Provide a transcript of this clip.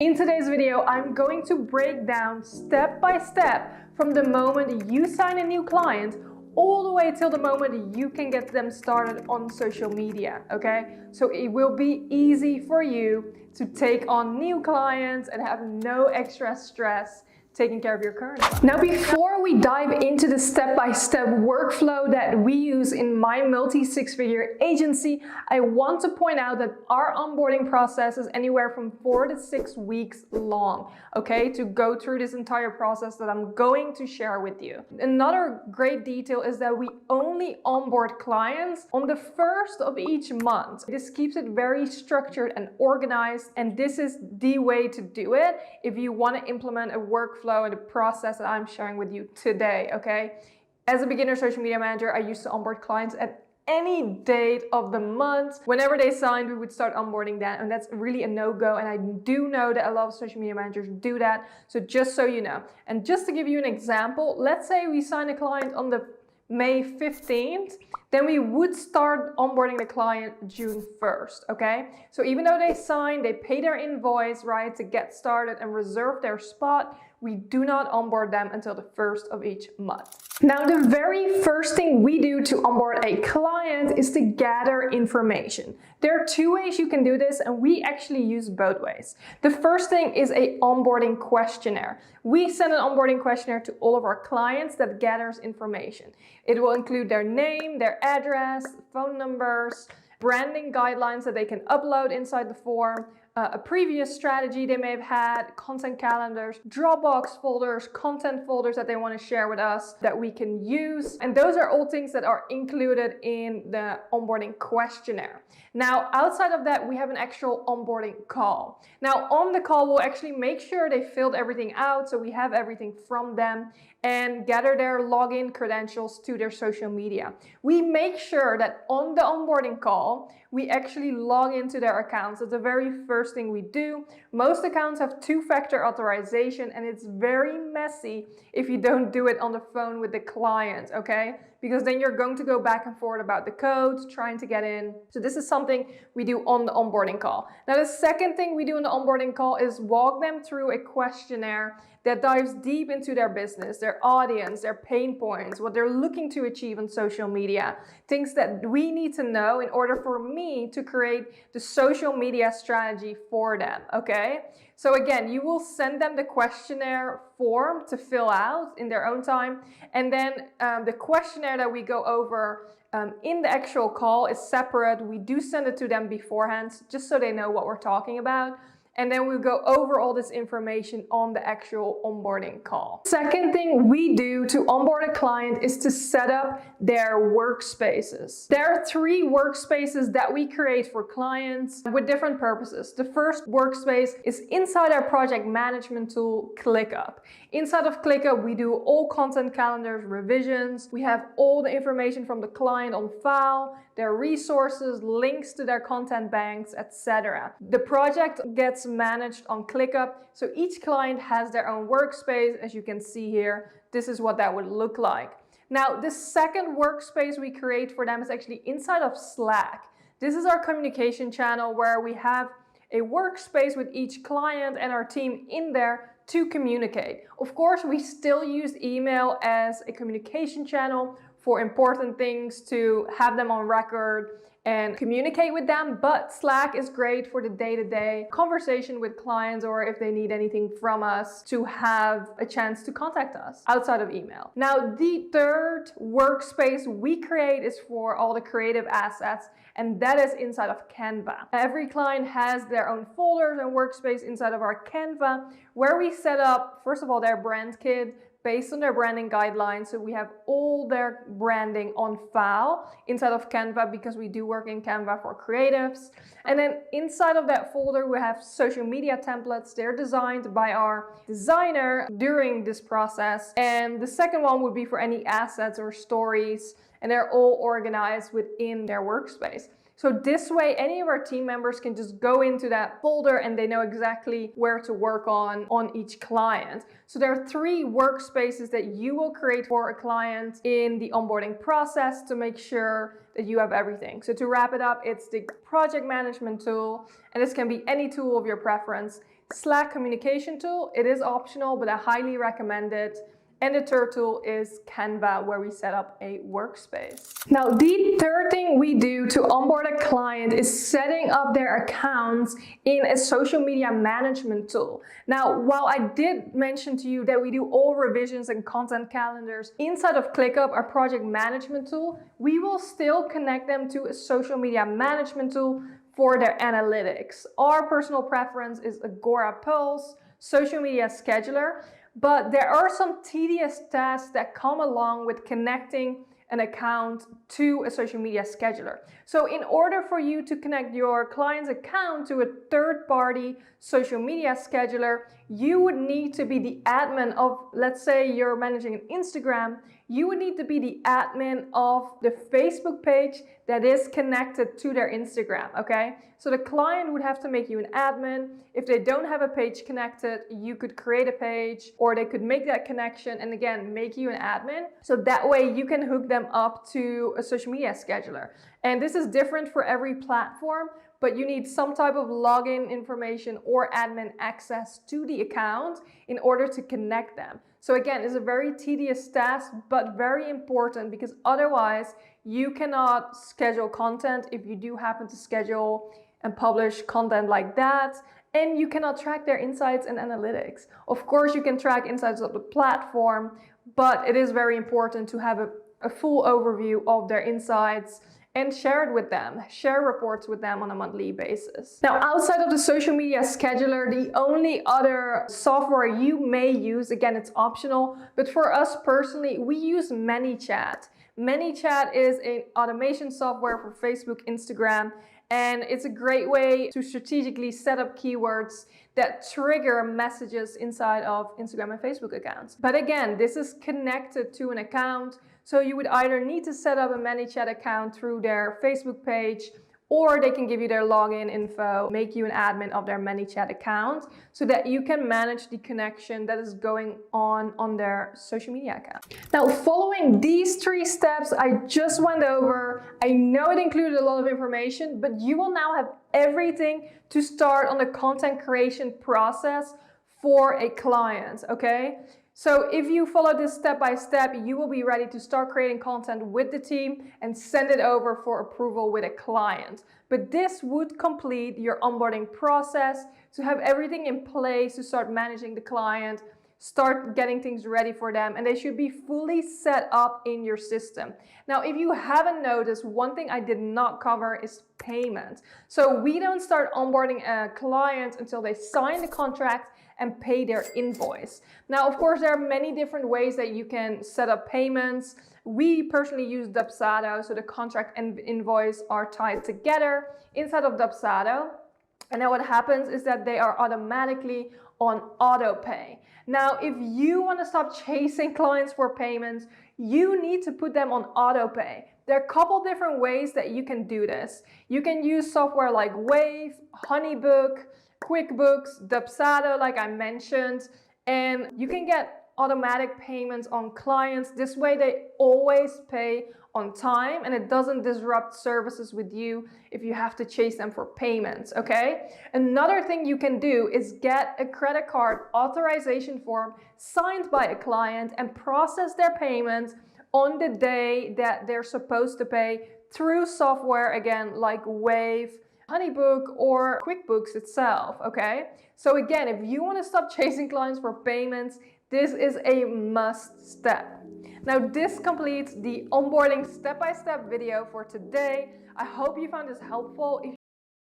In today's video, I'm going to break down step by step from the moment you sign a new client all the way till the moment you can get them started on social media, okay? So it will be easy for you to take on new clients and have no extra stress taking care of your current clients. Now, before we dive into the step-by-step workflow that we use in my multi-six-figure agency, I want to point out that our onboarding process is anywhere from 4 to 6 weeks long, okay, to go through this entire process that I'm going to share with you. Another great detail is that we only onboard clients on the first of each month. This keeps it very structured and organized, and this is the way to do it if you want to implement a workflow and the process that I'm sharing with you today, okay? As a beginner social media manager, I used to onboard clients at any date of the month. Whenever they signed, we would start onboarding that, and that's really a no-go, and I do know that a lot of social media managers do that, so just so you know. And just to give you an example, let's say we sign a client on the May 15th, then we would start onboarding the client June 1st, okay? So even though they sign, they pay their invoice, right, to get started and reserve their spot, we do not onboard them until the first of each month. Now, the very first thing we do to onboard a client is to gather information. There are 2 ways you can do this, and we actually use both ways. The first thing is a onboarding questionnaire. We send an onboarding questionnaire to all of our clients that gathers information. It will include their name, their address, phone numbers, branding guidelines that they can upload inside the form, a previous strategy they may have had, content calendars, Dropbox folders, content folders that they want to share with us that we can use. And those are all things that are included in the onboarding questionnaire. Now, outside of that, we have an actual onboarding call. Now, on the call, we'll actually make sure they filled everything out, so we have everything from them, and gather their login credentials to their social media. We make sure that on the onboarding call, we actually log into their accounts. That's the very first thing we do. Most accounts have 2-factor authorization, and it's very messy if you don't do it on the phone with the client, okay? Because then you're going to go back and forth about the code, trying to get in. So this is something we do on the onboarding call. Now, the second thing we do on the onboarding call is walk them through a questionnaire that dives deep into their business, their audience, their pain points, what they're looking to achieve on social media, things that we need to know in order for me to create the social media strategy for them, okay? So again, you will send them the questionnaire form to fill out in their own time, and then the questionnaire that we go over in the actual call is separate. We do send it to them beforehand, just so they know what we're talking about. And then we'll go over all this information on the actual onboarding call. Second thing we do to onboard a client is to set up their workspaces. There are 3 workspaces that we create for clients with different purposes. The first workspace is inside our project management tool, ClickUp. Inside of ClickUp, we do all content calendars, revisions. We have all the information from the client on file, their resources, links to their content banks, etc. The project gets managed on ClickUp, so each client has their own workspace. As you can see here, this is what that would look like. Now, the second workspace we create for them is actually inside of Slack. This is our communication channel where we have a workspace with each client and our team in there to communicate. Of course, we still use email as a communication channel for important things, to have them on record and communicate with them, but Slack is great for the day-to-day conversation with clients, or if they need anything from us, to have a chance to contact us outside of email. Now, the third workspace we create is for all the creative assets, and that is inside of Canva. Every client has their own folders and workspace inside of our Canva, where we set up, first of all, their brand kit, based on their branding guidelines. So we have all their branding on file inside of Canva, because we do work in Canva for creatives. And then inside of that folder, we have social media templates. They're designed by our designer during this process. And the second one would be for any assets or stories, and they're all organized within their workspace. So this way, any of our team members can just go into that folder and they know exactly where to work on each client. So there are 3 workspaces that you will create for a client in the onboarding process to make sure that you have everything. So to wrap it up, it's the project management tool, and this can be any tool of your preference. Slack communication tool, it is optional, but I highly recommend it. And the third tool is Canva, where we set up a workspace. Now, the third thing we do to onboard a client is setting up their accounts in a social media management tool. Now, while I did mention to you that we do all revisions and content calendars inside of ClickUp, our project management tool, we will still connect them to a social media management tool for their analytics. Our personal preference is Agora Pulse, social media scheduler. But there are some tedious tasks that come along with connecting an account to a social media scheduler. So in order for you to connect your client's account to a third-party social media scheduler, you would need to be the admin of, let's say you're managing an Instagram, you would need to be the admin of the Facebook page that is connected to their Instagram, okay? So the client would have to make you an admin. If they don't have a page connected, you could create a page, or they could make that connection and again, make you an admin. So that way you can hook them up to a social media scheduler. And this is different for every platform, but you need some type of login information or admin access to the account in order to connect them. So again, it's a very tedious task, but very important, because otherwise you cannot schedule content if you do happen to schedule and publish content like that, and you cannot track their insights and analytics. Of course, you can track insights of the platform, but it is very important to have a full overview of their insights and share it with them, share reports with them on a monthly basis. Now, outside of the social media scheduler, the only other software you may use, again, it's optional, but for us personally, we use ManyChat. ManyChat is an automation software for Facebook, Instagram, and it's a great way to strategically set up keywords that trigger messages inside of Instagram and Facebook accounts. But again, this is connected to an account, so you would either need to set up a ManyChat account through their Facebook page, or they can give you their login info, make you an admin of their ManyChat account so that you can manage the connection that is going on their social media account. Now, following these 3 steps I just went over, I know it included a lot of information, but you will now have everything to start on the content creation process for a client, okay? So if you follow this step by step, you will be ready to start creating content with the team and send it over for approval with a client. But this would complete your onboarding process to have everything in place to start managing the client, start getting things ready for them, and they should be fully set up in your system. Now, if you haven't noticed, one thing I did not cover is payment. So we don't start onboarding a client until they sign the contract and pay their invoice. Now, of course, there are many different ways that you can set up payments. We personally use Dubsado, so the contract and invoice are tied together inside of Dubsado. And then what happens is that they are automatically on auto pay. Now, if you want to stop chasing clients for payments, you need to put them on auto pay. There are a couple different ways that you can do this. You can use software like Wave, Honeybook, QuickBooks, Dubsado, like I mentioned, and you can get automatic payments on clients. This way they always pay on time and it doesn't disrupt services with you if you have to chase them for payments, okay? Another thing you can do is get a credit card authorization form signed by a client and process their payments on the day that they're supposed to pay through software, again, like Wave, Honeybook, or QuickBooks itself, okay? So again, if you want to stop chasing clients for payments, this is a must step. Now, this completes the onboarding step-by-step video for today. I hope you found this helpful. If